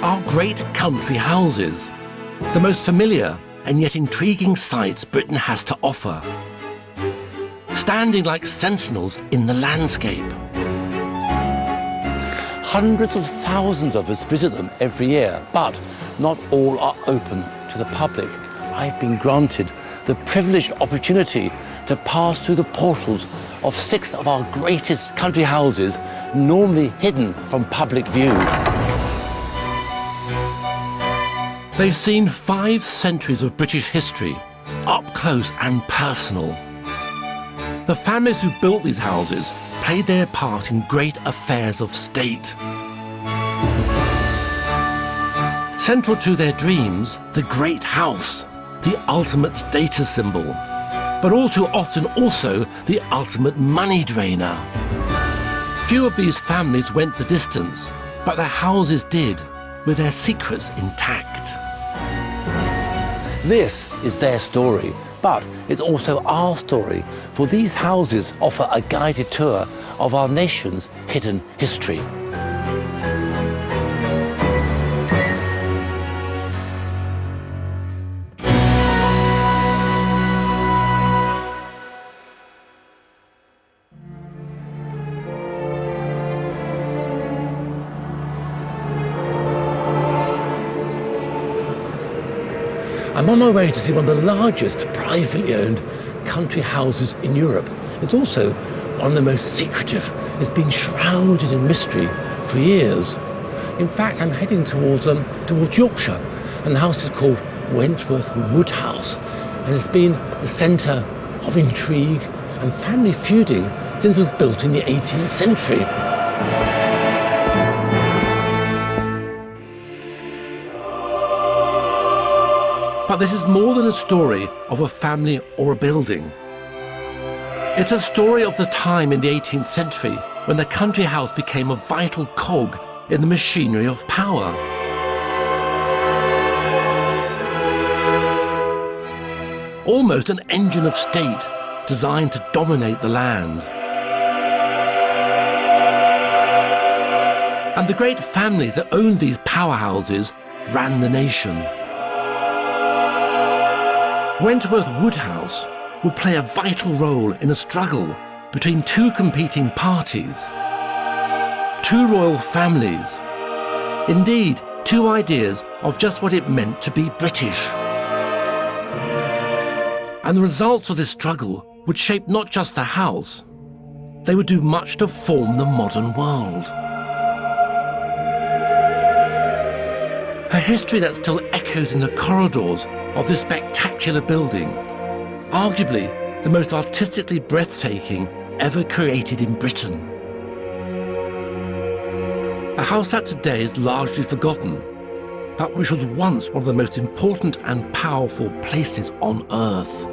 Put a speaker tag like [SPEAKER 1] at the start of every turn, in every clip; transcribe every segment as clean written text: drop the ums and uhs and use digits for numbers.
[SPEAKER 1] are great country houses, the most familiar and yet intriguing sights Britain has to offer, standing like sentinels in the landscape.
[SPEAKER 2] Hundreds of thousands of us visit them every year, but not all are open to the public. I've been granted the privileged opportunity to pass through the portals of 6 of our greatest country houses, normally hidden from public view.
[SPEAKER 1] They've seen 5 centuries of British history, up close and personal. The families who built these houses played their part in great affairs of state. Central to their dreams, the great house, the ultimate status symbol, but all too often also the ultimate money drainer. Few of these families went the distance, but their houses did, with their secrets intact.
[SPEAKER 2] This is their story, but it's also our story, for these houses offer a guided tour of our nation's hidden history.
[SPEAKER 1] I'm on my way to see one of the largest privately owned country houses in Europe. It's also one of the most secretive. It's been shrouded in mystery for years. In fact, I'm heading towards Yorkshire, and the house is called Wentworth Woodhouse, and it's been the centre of intrigue and family feuding since it was built in the 18th century. But this is more than a story of a family or a building. It's a story of the time in the 18th century when the country house became a vital cog in the machinery of power. Almost an engine of state designed to dominate the land. And the great families that owned these powerhouses ran the nation. Wentworth Woodhouse would play a vital role in a struggle between 2 competing parties, 2 royal families, indeed 2 ideas of just what it meant to be British. And the results of this struggle would shape not just the house, they would do much to form the modern world. A history that still echoes in the corridors of this spectacular building, arguably the most artistically breathtaking ever created in Britain. A house that today is largely forgotten, but which was once one of the most important and powerful places on earth.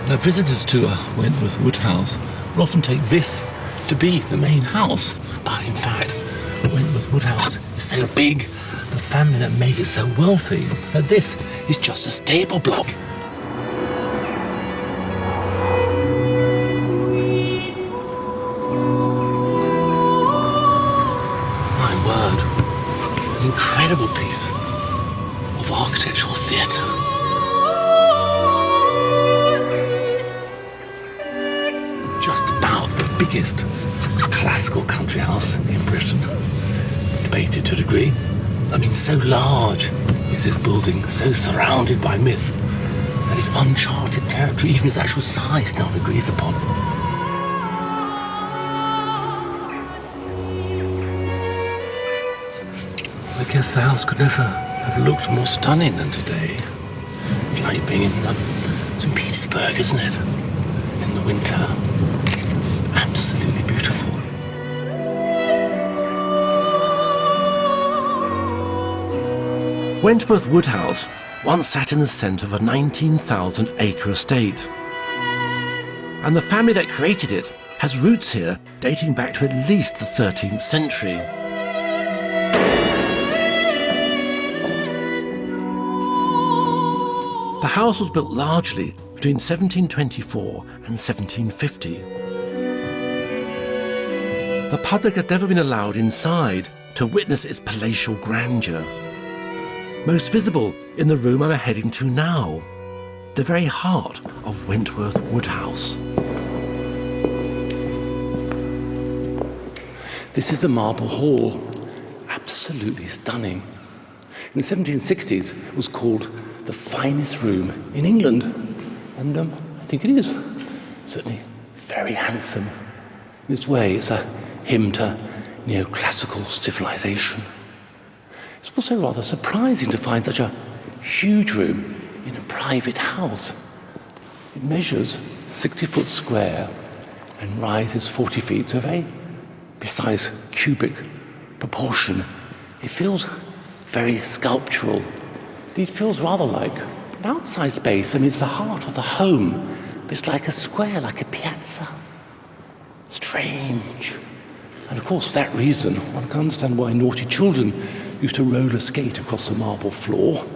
[SPEAKER 1] Now, visitors to Wentworth Woodhouse will often take this to be the main house. But in fact, Wentworth Woodhouse is so big, the family that made it so wealthy, that this is just a stable block. My word, an incredible piece of architectural theatre. Just about the biggest classical country house in Britain. Debated to a degree. I mean, so large is this building, so surrounded by myth, that it's uncharted territory, even its actual size no one agrees upon. I guess the house could never have looked more stunning than today. It's like being in St. Petersburg, isn't it? In the winter. Absolutely beautiful. Wentworth Woodhouse once sat in the centre of a 19,000-acre estate. And the family that created it has roots here dating back to at least the 13th century. The house was built largely between 1724 and 1750. The public has never been allowed inside to witness its palatial grandeur. Most visible in the room I'm heading to now, the very heart of Wentworth Woodhouse.
[SPEAKER 2] This is the Marble Hall. Absolutely stunning. In the 1760s, it was called the finest room in England. And I think it is. Certainly very handsome. In its way, it's a hymn to neoclassical civilization. It's also rather surprising to find such a huge room in a private house. It measures 60 foot square and rises 40 feet, so very precise cubic proportion. It feels very sculptural. It feels rather like an outside space. I mean, it's the heart of the home, but it's like a square, like a piazza. Strange. And of course, for that reason, one can understand why naughty children used to roller skate across the marble floor.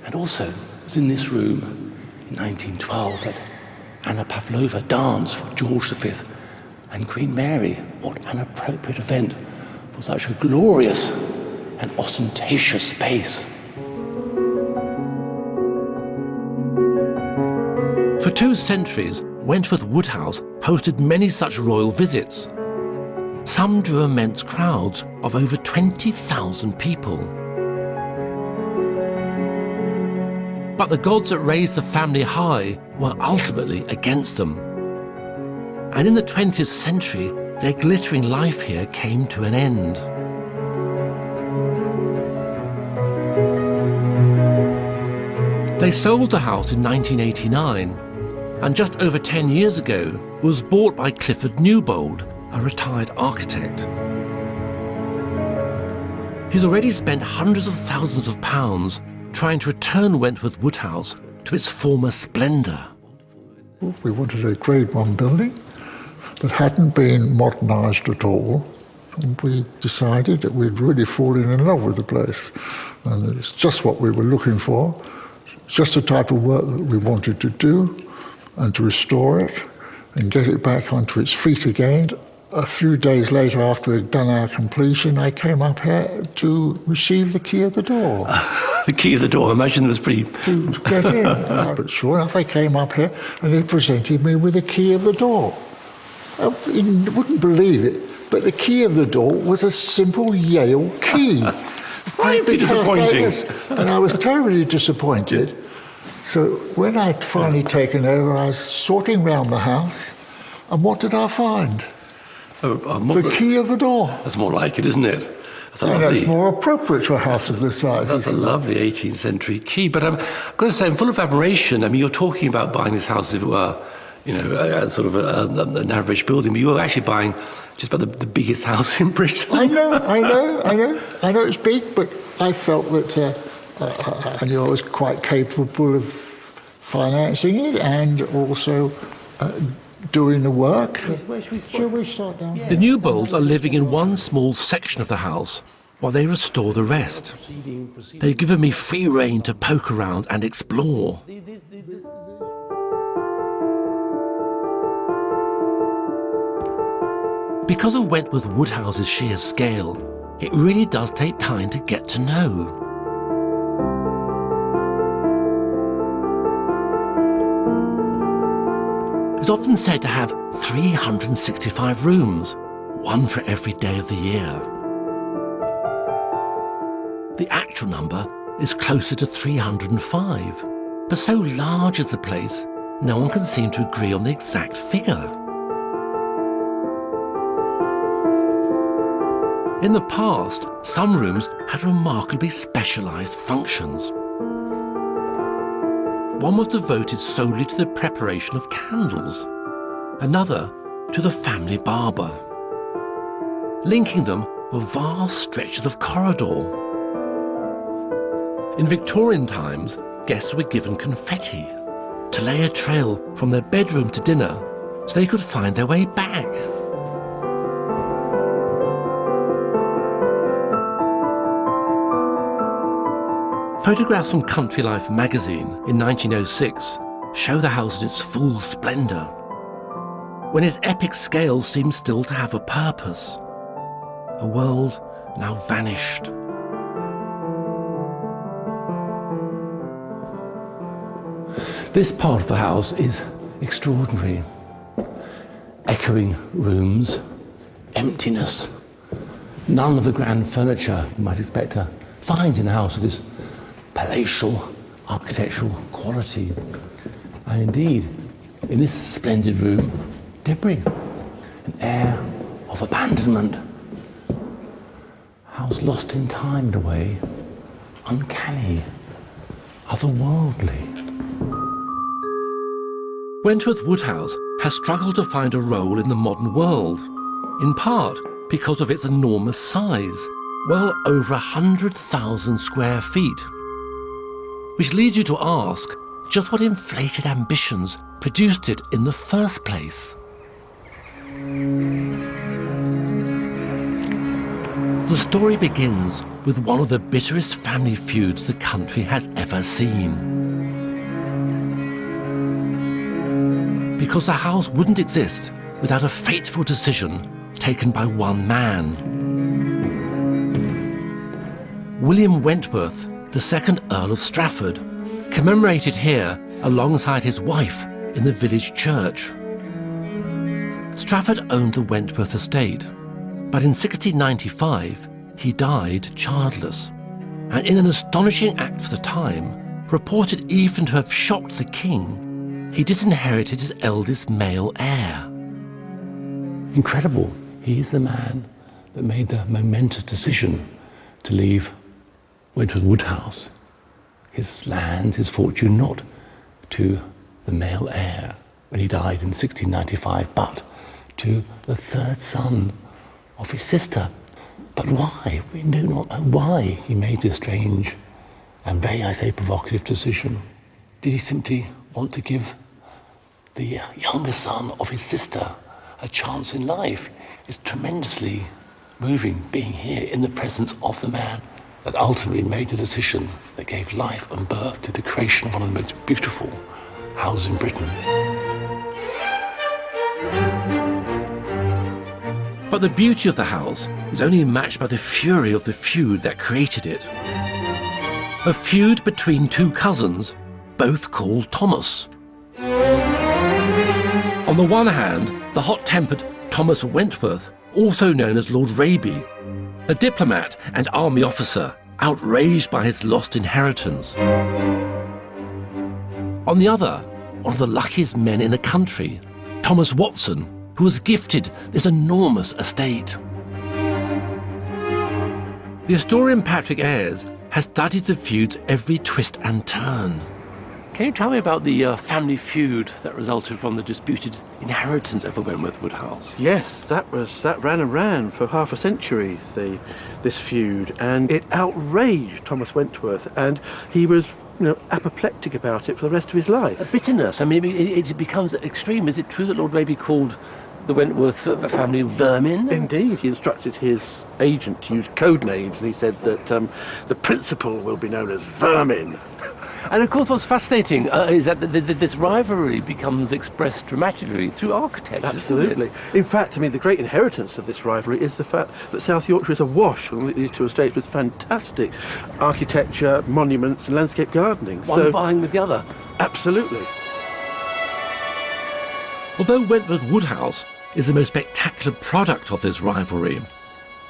[SPEAKER 2] And also, it was in this room in 1912 that Anna Pavlova danced for George V and Queen Mary. What an appropriate event for such a glorious and ostentatious space.
[SPEAKER 1] For 2 centuries, Wentworth Woodhouse hosted many such royal visits. Some drew immense crowds of over 20,000 people. But the gods that raised the family high were ultimately against them. And in the 20th century, their glittering life here came to an end. They sold the house in 1989, and just over 10 years ago was bought by Clifford Newbold, a retired architect. He's already spent hundreds of thousands of pounds trying to return Wentworth Woodhouse to its former splendour.
[SPEAKER 3] We wanted a Grade 1 building that hadn't been modernised at all. And we decided that we'd really fallen in love with the place. And it's just what we were looking for, just the type of work that we wanted to do and to restore it and get it back onto its feet again. A few days later, after we'd done our completion, I came up here to receive the key of the door.
[SPEAKER 1] The key of the door, I imagine it was pretty...
[SPEAKER 3] To get in. But sure enough, I came up here and he presented me with the key of the door. You wouldn't believe it, but the key of the door was a simple Yale key.
[SPEAKER 1] Frightfully disappointing.
[SPEAKER 3] And I was terribly disappointed. So when I'd finally taken over, I was sorting round the house, and what did I find? The key of the door.
[SPEAKER 1] That's more like it, isn't it?
[SPEAKER 3] That's more appropriate to a house of this size.
[SPEAKER 1] That's a lovely 18th century key. But I've got to say, I'm full of admiration. I mean, you're talking about buying this house as if it were, you know, sort of an average building, but you were actually buying just about the biggest house in Britain.
[SPEAKER 3] I know it's big, but I felt that I knew I was quite capable of financing it and also doing the work. Shall we start down?
[SPEAKER 1] The Newbolds are living in one small section of the house while they restore the rest. They've given me free rein to poke around and explore. Because of Wentworth Woodhouse's sheer scale, it really does take time to get to know. It's often said to have 365 rooms, one for every day of the year. The actual number is closer to 305, but so large is the place, no one can seem to agree on the exact figure. In the past, some rooms had remarkably specialised functions. One was devoted solely to the preparation of candles, another to the family barber. Linking them were vast stretches of corridor. In Victorian times, guests were given confetti to lay a trail from their bedroom to dinner
[SPEAKER 2] so they could find their way back. Photographs from Country Life magazine in 1906 show the house in its full splendour, when its epic scale seemed still to have a purpose. A world now vanished. This part of the house is extraordinary. Echoing rooms, emptiness, none of the grand furniture you might expect to find in a house of this palatial architectural quality. And indeed, in this splendid room, debris, an air of abandonment. A house lost in time in a way, uncanny, otherworldly. Wentworth Woodhouse has struggled to find a role in the modern world, in part because of its enormous size, well over 100,000 square feet. Which leads you to ask just what inflated ambitions produced it in the first place. The story begins with one of the bitterest family feuds the country has ever seen. Because the house wouldn't exist without a fateful decision taken by one man. William Wentworth, the second Earl of Strafford, commemorated here alongside his wife in the village church. Strafford owned the Wentworth estate, but in 1695 he died childless, and in an astonishing act for the time, reported even to have shocked the king, he disinherited his eldest male heir. Incredible. He's the man that made the momentous decision to leave Wentworth Woodhouse, his land, his fortune, not to the male heir when he died in 1695, but to the third son of his sister. But why? We do not know why he made this strange and very, I say, provocative decision. Did he simply want to give the younger son of his sister a chance in life? It's tremendously moving being here in the presence of the man that ultimately made the decision that gave life and birth to the creation of one of the most beautiful houses in Britain. But the beauty of the house is only matched by the fury of the feud that created it. A feud between two cousins, both called Thomas. On the one hand, the hot-tempered Thomas Wentworth, also known as Lord Raby, a diplomat and army officer outraged by his lost inheritance. On the other, one of the luckiest men in the country, Thomas Watson, who was gifted this enormous estate. The historian Patrick Ayres has studied the feud's every twist and turn. Can you tell me about the family feud that resulted from the disputed inheritance over Wentworth Woodhouse?
[SPEAKER 4] Yes, that ran and ran for half a century, this feud, and it outraged Thomas Wentworth, and he was apoplectic about it for the rest of his life.
[SPEAKER 2] A bitterness. I mean, it becomes extreme. Is it true that Lord Raby called the Wentworth family vermin?
[SPEAKER 4] Indeed, he instructed his agent to use code names, and he said that the principal will be known as vermin.
[SPEAKER 2] And of course what's fascinating is that this rivalry becomes expressed dramatically through architecture.
[SPEAKER 4] Absolutely. In fact, I mean, the great inheritance of this rivalry is the fact that South Yorkshire is awash with these two estates with fantastic architecture, monuments and landscape gardening.
[SPEAKER 2] One vying with the other.
[SPEAKER 4] Absolutely.
[SPEAKER 2] Although Wentworth Woodhouse is the most spectacular product of this rivalry,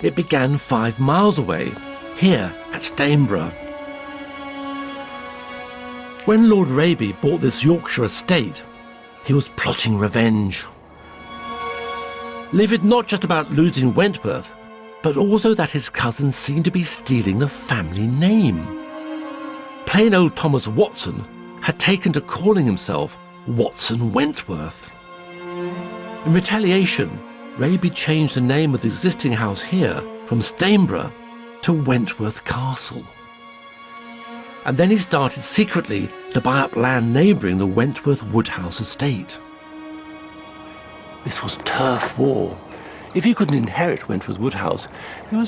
[SPEAKER 2] it began 5 miles away, here at Stainborough. When Lord Raby bought this Yorkshire estate, he was plotting revenge. Livid not just about losing Wentworth, but also that his cousins seemed to be stealing the family name. Plain old Thomas Watson had taken to calling himself Watson Wentworth. In retaliation, Raby changed the name of the existing house here from Stainborough to Wentworth Castle. And then he started secretly to buy up land neighbouring the Wentworth Woodhouse estate.
[SPEAKER 1] This was turf war. If he couldn't inherit Wentworth Woodhouse, he was